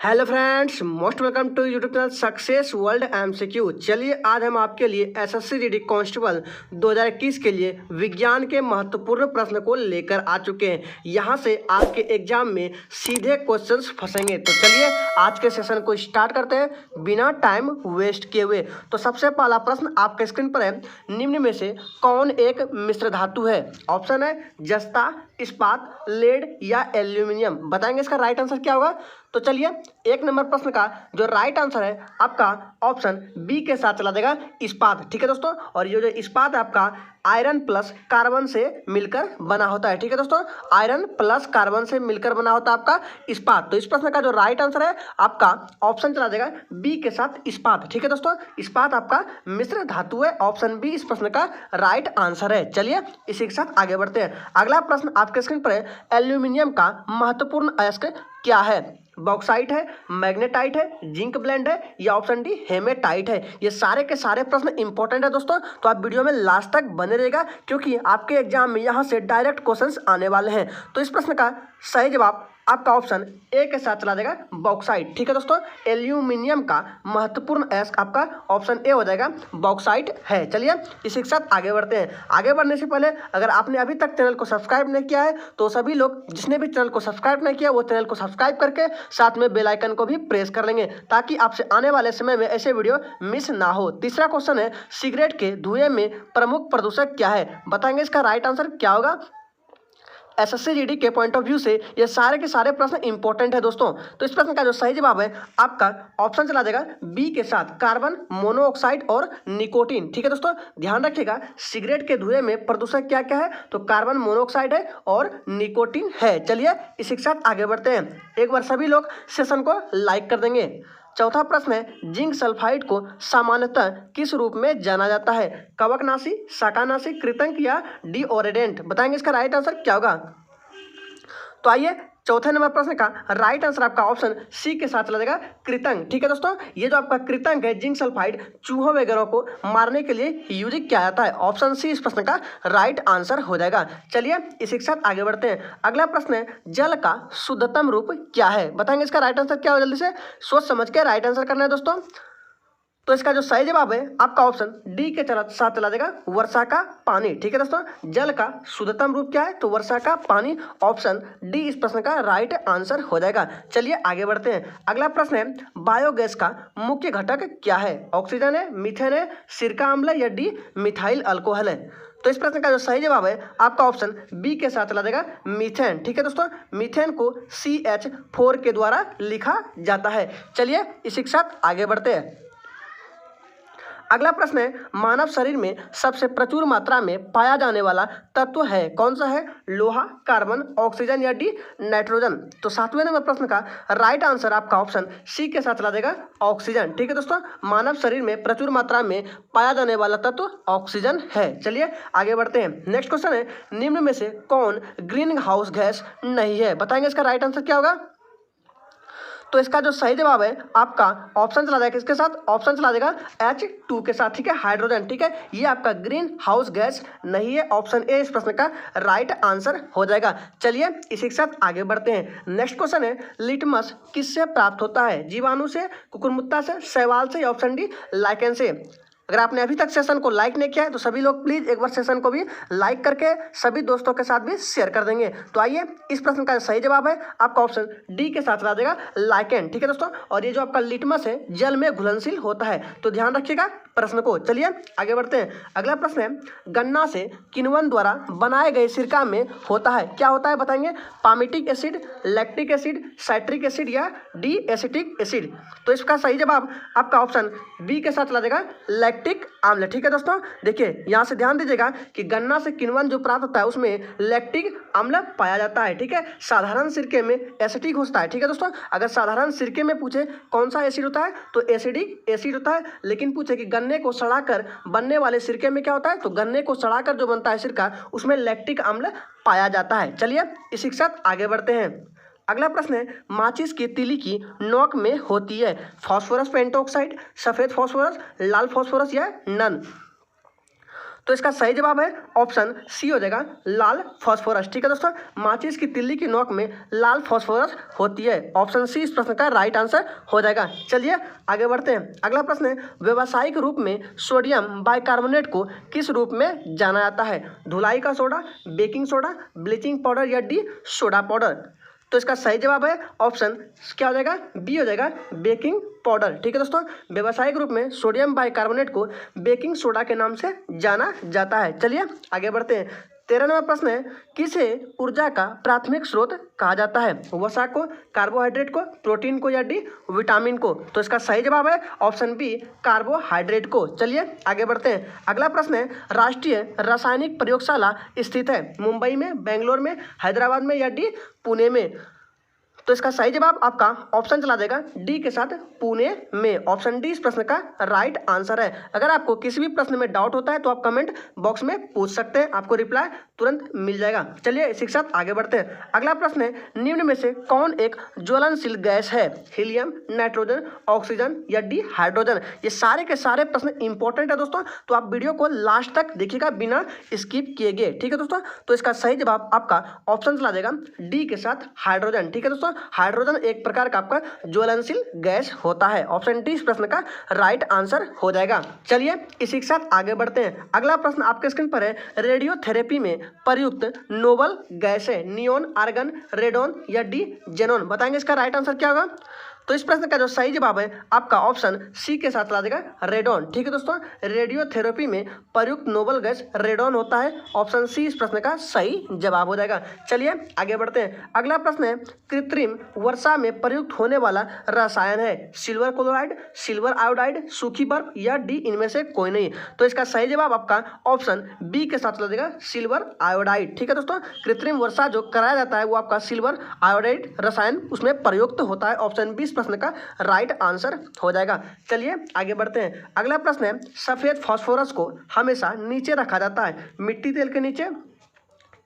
Hello friends, most welcome to YouTube channel success world MCQ. चलिए आज हम आपके लिए एसएससी जीडी कांस्टेबल 2021 के लिए विज्ञान के महत्वपूर्ण प्रश्न को लेकर आ चुके हैं। यहां से आपके एग्जाम में सीधे क्वेश्चंस फंसेंगे। तो चलिए आज के सेशन को स्टार्ट करते हैं बिना टाइम वेस्ट किए हुए। तो सबसे पहला प्रश्न आपके स्क्रीन पर है, निम्न में से कौन एक मिश्र धातु है? ऑप्शन है जस्ता, इस्पात, लेड या एल्यूमिनियम। बताएंगे इसका राइट आंसर क्या होगा। तो चलिए एक नंबर प्रश्न का जो राइट आंसर है आपका ऑप्शन बी के साथ चला जाएगा, इस्पात। ठीक है दोस्तों, और ये जो इस्पात है आपका आयरन प्लस कार्बन से मिलकर बना होता है। ठीक है दोस्तों, आयरन प्लस कार्बन से मिलकर बना होता है आपका इस्पात। तो इस प्रश्न का जो राइट आंसर है आपका ऑप्शन चला जाएगा बी के साथ, इस्पात। ठीक है दोस्तों, इस्पात आपका मिश्र धातु है। ऑप्शन बी इस प्रश्न का राइट आंसर है। चलिए इसी के साथ आगे बढ़ते हैं। अगला प्रश्न आपके स्क्रीन पर है, एल्यूमिनियम का महत्वपूर्ण अयस्क क्या है? बॉक्साइट है, मैग्नेटाइट है, जिंक ब्लेंड है या ऑप्शन डी हेमेटाइट है। ये सारे के सारे प्रश्न इंपॉर्टेंट है दोस्तों, तो आप वीडियो में लास्ट तक बने रहेगा क्योंकि आपके एग्जाम में यहाँ से डायरेक्ट क्वेश्चंस आने वाले हैं। तो इस प्रश्न का सही जवाब आपका ऑप्शन ए के साथ चला जाएगा, बॉक्साइट। ठीक है दोस्तों, एल्यूमिनियम का महत्वपूर्ण अयस्क आपका ऑप्शन ए हो जाएगा, बॉक्साइट है। चलिए इसी के साथ आगे बढ़ते हैं। आगे बढ़ने से पहले अगर आपने अभी तक चैनल को सब्सक्राइब नहीं किया है तो सभी लोग जिसने भी चैनल को सब्सक्राइब नहीं किया वो चैनल को सब्सक्राइब करके साथ में बेल आइकन को भी प्रेस कर लेंगे ताकि आपसे आने वाले समय में ऐसे वीडियो मिस ना हो। तीसरा क्वेश्चन है, सिगरेट के धुएं में प्रमुख प्रदूषक क्या है? बताएंगे इसका राइट आंसर क्या होगा। एसएससी जीडी के पॉइंट ऑफ व्यू से ये सारे के सारे प्रश्न इंपॉर्टेंट है दोस्तों। तो इस प्रश्न का जो सही जवाब है आपका ऑप्शन चला जाएगा बी के साथ, कार्बन मोनोऑक्साइड और निकोटीन। ठीक है दोस्तों, ध्यान रखिएगा सिगरेट के धुएं में प्रदूषक क्या क्या है, तो कार्बन मोनोऑक्साइड है और निकोटीन है। चलिए इसी के साथ आगे बढ़ते हैं। एक बार सभी लोग सेशन को लाइक कर देंगे। चौथा प्रश्न है, जिंक सल्फाइड को सामान्यतः किस रूप में जाना जाता है? कवकनाशी, शाकानाशी, कृतंक या डीओरेडेंट। बताएंगे इसका राइट आंसर क्या होगा। तो आइए चौथे नंबर प्रश्न का राइट आंसर आपका ऑप्शन सी के साथ चला जाएगा, कृतंक। ठीक है दोस्तों, ये जो आपका कृतंक है जिंक सल्फाइड चूहों वगैरह को मारने के लिए यूज किया जाता है। ऑप्शन सी इस प्रश्न का राइट आंसर हो जाएगा। चलिए इसी के साथ आगे बढ़ते हैं। अगला प्रश्न है, जल का शुद्धतम रूप क्या है? बताएंगे इसका राइट आंसर क्या हो, जल्दी से सोच समझ के राइट आंसर करना है दोस्तों। तो इसका जो सही जवाब है आपका ऑप्शन डी के साथ चला जाएगा, वर्षा का पानी। ठीक है दोस्तों, जल का शुद्धतम रूप क्या है, तो वर्षा का पानी। ऑप्शन डी इस प्रश्न का राइट आंसर हो जाएगा। चलिए आगे बढ़ते हैं। अगला प्रश्न है, बायोगैस का मुख्य घटक क्या है? ऑक्सीजन है, मीथेन है, सिरका अम्ल है या डी मिथाइल अल्कोहल है। तो इस प्रश्न का जो सही जवाब है आपका ऑप्शन बी के साथ चला जाएगा, मीथेन। ठीक है दोस्तों, मीथेन को CH4 के द्वारा लिखा जाता है। चलिए इसी के साथ आगे बढ़ते हैं। अगला प्रश्न है, मानव शरीर में सबसे प्रचुर मात्रा में पाया जाने वाला तत्व है कौन सा है? लोहा, कार्बन, ऑक्सीजन या डी नाइट्रोजन। तो सातवें नंबर प्रश्न का राइट आंसर आपका ऑप्शन सी के साथ चला जाएगा, ऑक्सीजन। ठीक है दोस्तों, मानव शरीर में प्रचुर मात्रा में पाया जाने वाला तत्व ऑक्सीजन है। चलिए आगे बढ़ते हैं। नेक्स्ट क्वेश्चन है, निम्न में से कौन ग्रीन हाउस गैस नहीं है? बताएंगे इसका राइट आंसर क्या होगा। तो इसका जो सही जवाब है आपका ऑप्शन चला जाएगा किसके साथ, ऑप्शन चला जाएगा H2 के साथ। ठीक है, हाइड्रोजन। ठीक है, ये आपका ग्रीन हाउस गैस नहीं है। ऑप्शन ए इस प्रश्न का राइट आंसर हो जाएगा। चलिए इसी के साथ आगे बढ़ते हैं। नेक्स्ट क्वेश्चन है, लिटमस किससे प्राप्त होता है? जीवाणु से, कुकुरमुत्ता से, शैवाल से या ऑप्शन डी लाइकेन से। अगर आपने अभी तक सेशन को लाइक नहीं किया है तो सभी लोग प्लीज एक बार सेशन को भी लाइक करके सभी दोस्तों के साथ भी शेयर कर देंगे। तो आइए इस प्रश्न का सही जवाब है आपका ऑप्शन डी के साथ आ जाएगा, लाइकेन। ठीक है दोस्तों, और ये जो आपका लिटमस है जल में घुलनशील होता है, तो ध्यान रखिएगा प्रश्न को। चलिए आगे बढ़ते हैं। अगला प्रश्न है, गन्ना से किण्वन द्वारा बनाए गए सिरका में होता है क्या होता है? बताएंगे, palmitic acid, lactic acid, citric acid या डी एसिटिक एसिड। तो इसका सही जवाब आपका ऑप्शन बी के साथ चला जाएगा, लैक्टिक अम्ल। ठीक है दोस्तों, देखिए यहाँ से ध्यान दीजिएगा कि गन्ना से किण्वन जो प्राप्त होता है उसमें लैक्टिक अम्ल पाया जाता है। ठीक है, साधारण सिरके में एसिटिक होता है। ठीक है दोस्तों, अगर साधारण सिरके में पूछे कौन सा एसिड होता है तो एसिडिक एसिड होता है, लेकिन पूछे कि गन्ने को सड़ाकर बनने वाले सिरके में क्या होता है, तो गन्ने को सड़ाकर जो बनता है सिरका उसमें लैक्टिक अम्ल पाया जाता है। चलिए इसी के साथ आगे बढ़ते हैं। अगला प्रश्न है, माचिस की तीली की नोक में होती है फास्फोरस पेंटोक्साइड, सफेद फास्फोरस, लाल फास्फोरस या नन। तो इसका सही जवाब है ऑप्शन सी हो जाएगा, लाल फास्फोरस। ठीक है दोस्तों, माचिस की तिल्ली की नोक में लाल फास्फोरस होती है। ऑप्शन सी इस प्रश्न का राइट आंसर हो जाएगा। चलिए आगे बढ़ते हैं। अगला प्रश्न है, व्यावसायिक रूप में सोडियम बाइकार्बोनेट को किस रूप में जाना जाता है? धुलाई का soda, baking soda, bleaching powder या डी सोडा पाउडर? तो इसका सही जवाब है ऑप्शन क्या हो जाएगा, बी हो जाएगा, बेकिंग पाउडर। ठीक है दोस्तों, व्यावसायिक रूप में सोडियम बाइकार्बोनेट को बेकिंग सोडा के नाम से जाना जाता है। चलिए आगे बढ़ते हैं। 13 नंबर प्रश्न है, किसे ऊर्जा का प्राथमिक स्रोत कहा जाता है? वसा को, कार्बोहाइड्रेट को, प्रोटीन को या डी विटामिन को? तो इसका सही जवाब है ऑप्शन बी, कार्बोहाइड्रेट को। चलिए आगे बढ़ते हैं। अगला प्रश्न है, राष्ट्रीय रासायनिक प्रयोगशाला स्थित है मुंबई में, बेंगलोर में, हैदराबाद में या डी पुणे में? तो इसका सही जवाब आपका ऑप्शन चला देगा डी के साथ, पुणे में। ऑप्शन डी इस प्रश्न का राइट आंसर है। अगर आपको किसी भी प्रश्न में डाउट होता है तो आप कमेंट बॉक्स में पूछ सकते हैं, आपको रिप्लाई तुरंत मिल जाएगा। चलिए इसी के साथ आगे बढ़ते हैं। अगला प्रश्न है, निम्न में से कौन एक ज्वलनशील गैस है? हीलियम, नाइट्रोजन, ऑक्सीजन या डी हाइड्रोजन? ये सारे के सारे प्रश्न इंपॉर्टेंट है दोस्तों, तो आप वीडियो को लास्ट तक देखिएगा बिना स्किप किए गए। ठीक है दोस्तों, तो इसका सही जवाब आपका ऑप्शन चला देगा डी के साथ, हाइड्रोजन। ठीक है दोस्तों, हाइड्रोजन एक प्रकार का आपका ज्वलनशील गैस होता है। ऑप्शन डी इस प्रश्न का राइट आंसर हो जाएगा। चलिए इसी के साथ आगे बढ़ते हैं। अगला प्रश्न आपके स्क्रीन पर है, रेडियोथेरेपी में प्रयुक्त नोबल गैस है नियोन, आर्गन, रेडोन या डी जेनोन? बताएंगे इसका राइट आंसर क्या होगा? तो इस प्रश्न का जो सही जवाब है आपका ऑप्शन सी के साथ ला देगा, रेडोन। ठीक है दोस्तों, रेडियोथेरेपी में प्रयुक्त नोबल गैस रेडोन होता है। ऑप्शन सी इस प्रश्न का सही जवाब हो जाएगा। चलिए आगे बढ़ते हैं। अगला प्रश्न है, कृत्रिम वर्षा में प्रयुक्त होने वाला रसायन है सिल्वर क्लोराइड, सिल्वर आयोडाइड, सूखी बर्फ या डी इनमें से कोई नहीं? तो इसका सही जवाब आपका ऑप्शन बी के साथ ला देगा, सिल्वर आयोडाइड। ठीक है दोस्तों, कृत्रिम वर्षा जो कराया जाता है वो आपका सिल्वर आयोडाइड रसायन उसमें प्रयुक्त होता है। ऑप्शन बी प्रश्न का राइट आंसर हो जाएगा। चलिए आगे बढ़ते हैं। अगला प्रश्न है, सफेद फास्फोरस को हमेशा नीचे रखा जाता है मिट्टी तेल के नीचे,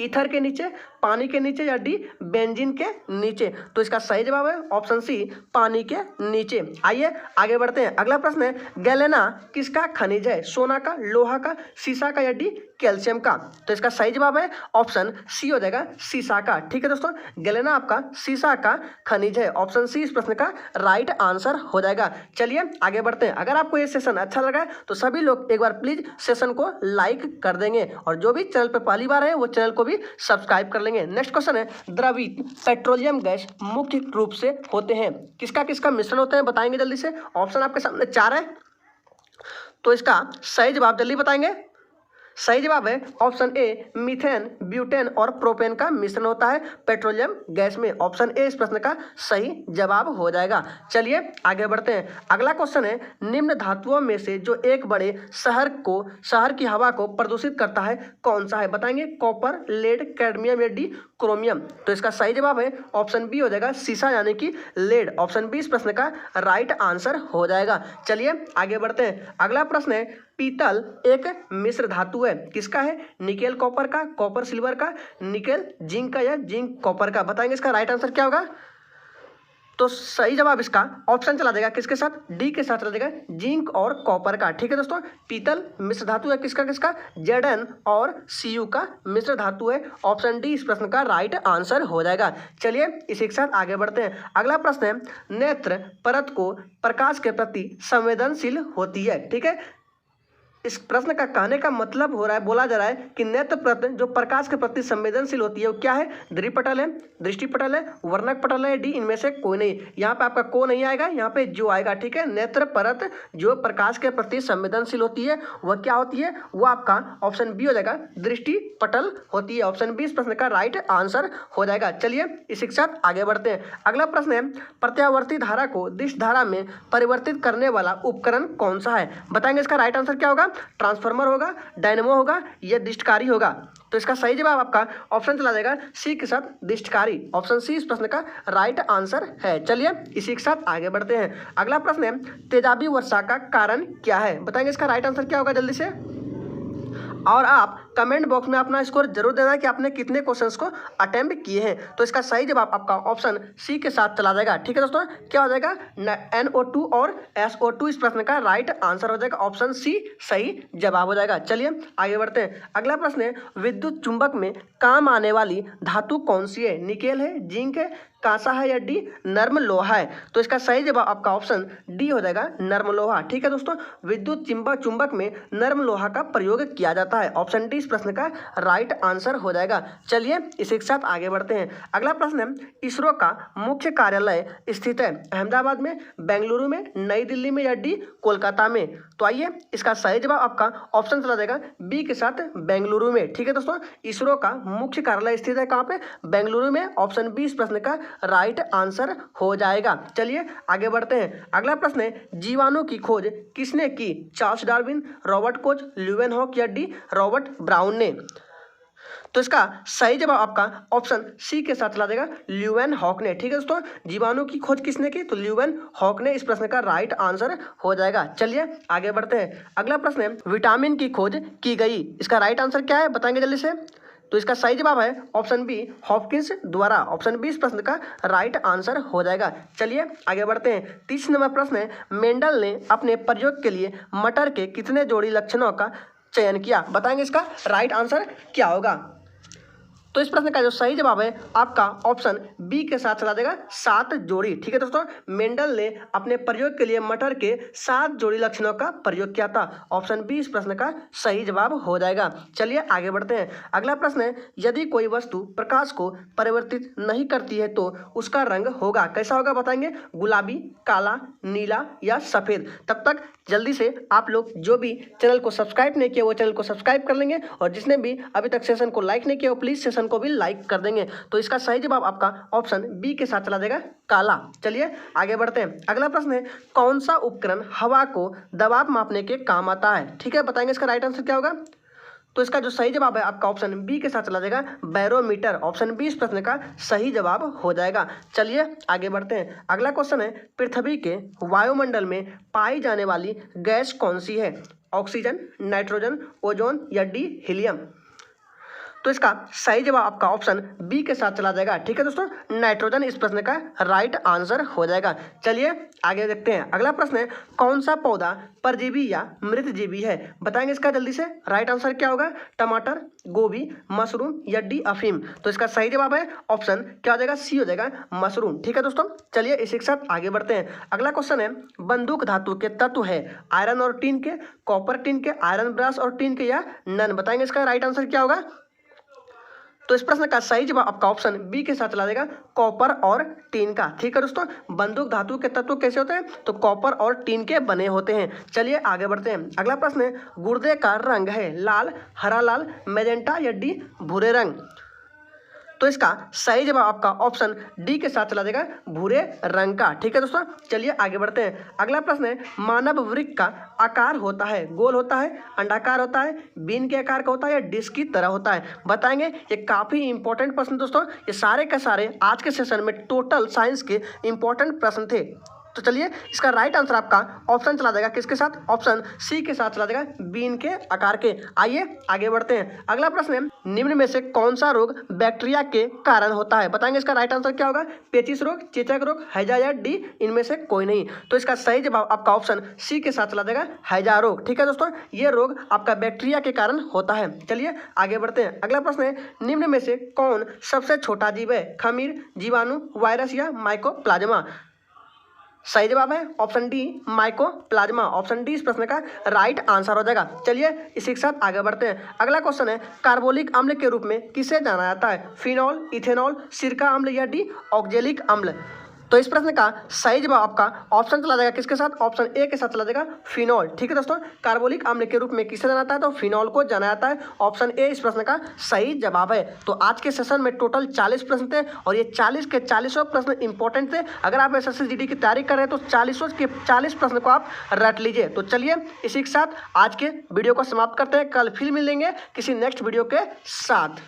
ईथर के नीचे, पानी के नीचे या डी बेंजीन के नीचे? तो इसका सही जवाब है ऑप्शन सी, पानी के नीचे। आइए आगे बढ़ते हैं। अगला प्रश्न है, गैलेना किसका खनिज है? सोना का, लोहा का, सीसा का या डी कैल्शियम का? तो इसका सही जवाब है ऑप्शन सी हो जाएगा, सीसा का। ठीक है दोस्तों, गैलेना आपका सीसा का खनिज है। ऑप्शन सी इस प्रश्न का राइट आंसर हो जाएगा। चलिए आगे बढ़ते हैं। अगर आपको ये सेशन अच्छा लगा तो सभी लोग एक बार प्लीज सेशन को लाइक कर देंगे, और जो भी चैनल पर पहली बार है वो चैनल को भी सब्सक्राइब कर लेंगे। नेक्स्ट क्वेश्चन है, द्रवित पेट्रोलियम गैस मुख्य रूप से होते हैं किसका किसका मिश्रण होते हैं? बताएंगे जल्दी से। ऑप्शन आपके सामने 4 है, तो इसका सही जवाब जल्दी बताएंगे। सही जवाब है ऑप्शन ए, मीथेन, ब्यूटेन और प्रोपेन का मिश्रण होता है पेट्रोलियम गैस में। ऑप्शन ए इस प्रश्न का सही जवाब हो जाएगा। चलिए आगे बढ़ते हैं। अगला क्वेश्चन है, निम्न धातुओं में से जो एक बड़े शहर की हवा को प्रदूषित करता है कौन सा है? बताएंगे कॉपर, लेड, कैडमियम या डी क्रोमियम? तो इसका सही जवाब है ऑप्शन बी हो जाएगा, सीसा यानी कि लेड। ऑप्शन बी इस प्रश्न का राइट आंसर हो जाएगा। चलिए आगे बढ़ते हैं। अगला प्रश्न है, पीतल एक मिश्र धातु है किसका है? निकेल कॉपर का, कॉपर सिल्वर का, निकेल जिंक का या जिंक कॉपर का? बताएंगे इसका राइट आंसर क्या होगा? तो सही जवाब इसका ऑप्शन चला देगा किसके साथ? डी के साथ चला देगा, जिंक और कॉपर का। ठीक है दोस्तों, पीतल मिश्र धातु है किसका किसका? Zn और Cu का मिश्र धातु है। ऑप्शन डी इस प्रश्न का राइट आंसर हो जाएगा। चलिए इसी के साथ आगे बढ़ते हैं। अगला प्रश्न है, नेत्र परत को प्रकाश के प्रति संवेदनशील होती है। ठीक है, इस प्रश्न का कहने का मतलब हो रहा है, बोला जा रहा है कि नेत्र परत जो प्रकाश के प्रति संवेदनशील होती है वो क्या है? दृपटल है, दृष्टिपटल है, वर्णक पटल है, डी इनमें से कोई नहीं? यहाँ पे आपका को नहीं आएगा, यहाँ पे जो आएगा। ठीक है, नेत्र परत जो प्रकाश के प्रति संवेदनशील होती है वह क्या होती है? वो आपका ऑप्शन बी हो जाएगा, दृष्टिपटल होती है। ऑप्शन बी इस प्रश्न का राइट आंसर हो जाएगा। चलिए इसी के साथ आगे बढ़ते हैं। अगला प्रश्न है, प्रत्यावर्ती धारा को दिश धारा में परिवर्तित करने वाला उपकरण कौन सा है? बताएंगे इसका राइट आंसर क्या होगा? ट्रांसफार्मर होगा, डायनेमो होगा या दिष्टकारी होगा? तो इसका सही जवाब आपका ऑप्शन चला जाएगा सी के साथ, दिष्टकारी। ऑप्शन सी इस प्रश्न का राइट आंसर है। चलिए इसी के साथ आगे बढ़ते हैं। अगला प्रश्न है, तेजाबी वर्षा का कारण क्या है? बताएंगे इसका राइट आंसर क्या होगा जल्दी से। और आप कमेंट बॉक्स में अपना स्कोर जरूर देना कि आपने कितने क्वेश्चंस को अटेम्प्ट किए हैं। तो इसका सही जवाब आपका ऑप्शन सी के साथ चला जाएगा। ठीक है दोस्तों, क्या हो जाएगा NO2 और SO2 इस प्रश्न का राइट आंसर हो जाएगा, ऑप्शन सी सही जवाब हो जाएगा। चलिए आगे बढ़ते हैं। अगला प्रश्न है, विद्युत चुंबक में काम आने वाली धातु कौन सी है? निकेल है, जिंक है, कांसा है या डी नर्म लोहा है? तो इसका सही जवाब आपका ऑप्शन डी हो जाएगा, नर्म लोहा। ठीक है दोस्तों, विद्युत चुंबक में नर्म लोहा का प्रयोग किया जाता है, ऑप्शन डी इस प्रश्न का राइट आंसर हो जाएगा। चलिए इसी के साथ आगे बढ़ते हैं। अगला प्रश्न है, इसरो का मुख्य कार्यालय स्थित है अहमदाबाद में, बेंगलुरु में, नई दिल्ली में या डी कोलकाता में? तो आइए इसका सही जवाब आपका ऑप्शन चला जाएगा बी के साथ, बेंगलुरु में। ठीक है दोस्तों, इसरो का मुख्य कार्यालय स्थित है कहाँ पे? बेंगलुरु में, ऑप्शन बी इस प्रश्न का राइट आंसर हो जाएगा। चलिए आगे बढ़ते हैं। अगला प्रश्न है, जीवाणु की खोज किसने की? Charles Darwin, Robert Koch, Leeuwenhoek या डी रॉबर्ट ब्राउन ने? तो इसका सही जवाब आपका ऑप्शन सी के साथ चला जाएगा, ल्यूवेनहॉक ने। ठीक है दोस्तों, जीवाणु की खोज किसने की? तो ल्यूवेनहॉक ने इस प्रश्न का राइट आंसर हो जाएगा। चलिए आगे बढ़ते हैं। अगला प्रश्न है, विटामिन की खोज की गई, इसका राइट आंसर क्या है बताएंगे जल्दी से? तो इसका सही जवाब है ऑप्शन बी, हॉपकिंस द्वारा, ऑप्शन बी इस प्रश्न का राइट आंसर हो जाएगा। चलिए आगे बढ़ते हैं। 30 नंबर प्रश्न है, मेंडल ने अपने प्रयोग के लिए मटर के कितने जोड़ी लक्षणों का चयन किया? बताएंगे इसका राइट आंसर क्या होगा? तो इस प्रश्न का जो सही जवाब है आपका ऑप्शन बी के साथ चला जाएगा, 7 जोड़ी। ठीक है दोस्तों, मेंडल ने अपने प्रयोग के लिए मटर के 7 जोड़ी लक्षणों का प्रयोग किया था, ऑप्शन बी इस प्रश्न का सही जवाब हो जाएगा। चलिए आगे बढ़ते हैं। अगला प्रश्न है, यदि कोई वस्तु प्रकाश को परिवर्तित नहीं करती है तो उसका रंग होगा, कैसा होगा बताएंगे? गुलाबी, काला, नीला या सफेद? तब तक जल्दी से आप लोग जो भी चैनल को सब्सक्राइब नहीं किया वो चैनल को सब्सक्राइब कर लेंगे, और जिसने भी अभी तक सेशन को लाइक नहीं किया वो प्लीज सेशन को भी लाइक कर देंगे। तो इसका सही जवाब आपका ऑप्शन बी के साथ चला जाएगा, काला। चलिए आगे बढ़ते हैं। अगला प्रश्न है, कौन सा उपकरण हवा को दबाव मापने के काम आता है? ठीक है, बताएंगे इसका राइट आंसर क्या होगा? तो इसका जो सही जवाब है आपका ऑप्शन बी के साथ चला जाएगा, बैरोमीटर, ऑप्शन बी इस प्रश्न का सही जवाब हो जाएगा। चलिए आगे बढ़ते हैं। अगला क्वेश्चन है, पृथ्वी के वायुमंडल में पाई जाने वाली गैस कौन सी है? ऑक्सीजन, नाइट्रोजन, ओजोन या डी हीलियम? तो इसका सही जवाब आपका ऑप्शन बी के साथ चला जाएगा। ठीक है दोस्तों, नाइट्रोजन इस प्रश्न का राइट आंसर हो जाएगा। चलिए आगे देखते हैं। अगला प्रश्न है, कौन सा पौधा परजीवी या मृतजीवी है? बताएंगे इसका जल्दी से राइट आंसर क्या होगा? टमाटर, गोभी, मशरूम या डी अफीम? तो इसका सही जवाब है ऑप्शन क्या हो जाएगा? सी हो जाएगा, मशरूम। ठीक है दोस्तों, चलिए इसी के साथ आगे बढ़ते हैं। अगला क्वेश्चन है, बंदूक धातु के तत्व है आयरन और टीन के, कॉपर टीन के, आयरन ब्रास और टीन के या नन? बताएंगे इसका राइट आंसर क्या होगा? तो इस प्रश्न का सही जवाब आपका ऑप्शन बी के साथ चला जाएगा, कॉपर और टीन का। ठीक है दोस्तों, बंदूक धातु के तत्व कैसे होते हैं? तो कॉपर और टीन के बने होते हैं। चलिए आगे बढ़ते हैं। अगला प्रश्न है, गुर्दे का रंग है लाल, हरा लाल, मैजेंटा या डी भूरे रंग? तो इसका सही जवाब आपका ऑप्शन डी के साथ चला जाएगा, भूरे रंग का। ठीक है दोस्तों, चलिए आगे बढ़ते हैं। अगला प्रश्न है, मानव वृक्क का आकार होता है गोल होता है, अंडाकार होता है, बीन के आकार का होता है या डिस्क की तरह होता है? बताएंगे। ये काफी इंपॉर्टेंट प्रश्न दोस्तों, ये सारे के सारे आज के सेशन में टोटल साइंस के इंपॉर्टेंट प्रश्न थे। तो चलिए इसका राइट आंसर आपका ऑप्शन चला जाएगा किसके साथ? ऑप्शन सी के साथ चला जाएगा, बीन के आकार के। आइए आगे बढ़ते हैं। अगला प्रश्न है, निम्न में से कौन सा रोग बैक्टीरिया के कारण होता है? बताएंगे इसका राइट आंसर क्या होगा? पेचिश रोग, चेचक रोग, हैजा या डी इनमें से कोई नहीं? तो इसका सही जवाब आपका ऑप्शन सी के साथ चला जाएगा, हैजा रोग। ठीक है दोस्तों, ये रोग आपका बैक्टीरिया के कारण होता है। चलिए आगे बढ़ते हैं। अगला प्रश्न है, निम्न में से कौन सबसे छोटा जीव है? खमीर, जीवाणु, वायरस या माइकोप्लाज्मा? सही जवाब है option D, mycoplasma, option D इस प्रश्न का राइट आंसर हो जाएगा। चलिए इसी के साथ आगे बढ़ते हैं। अगला क्वेश्चन है, कार्बोलिक अम्ल के रूप में किसे जाना जाता है? फिनॉल, इथेनॉल, सिरका अम्ल या डी ऑक्जेलिक अम्ल? तो इस प्रश्न का सही जवाब आपका ऑप्शन चला जाएगा किसके साथ? ऑप्शन ए के साथ चला जाएगा, फिनॉल। ठीक है दोस्तों, कार्बोलिक अम्ल के रूप में किसे जाना जाता है? तो फिनॉल को जाना जाता है, ऑप्शन ए इस प्रश्न का सही जवाब है। तो आज के सेशन में टोटल 40 प्रश्न थे और ये 40 के 40 प्रश्न इंपॉर्टेंट थे। अगर आप SSC GD की तैयारी कर रहे हैं तो 40 के 40 प्रश्न को आप रट लीजिए। तो चलिए इसी के साथ आज के वीडियो को समाप्त करते हैं। कल फिर मिलेंगे किसी नेक्स्ट वीडियो के साथ।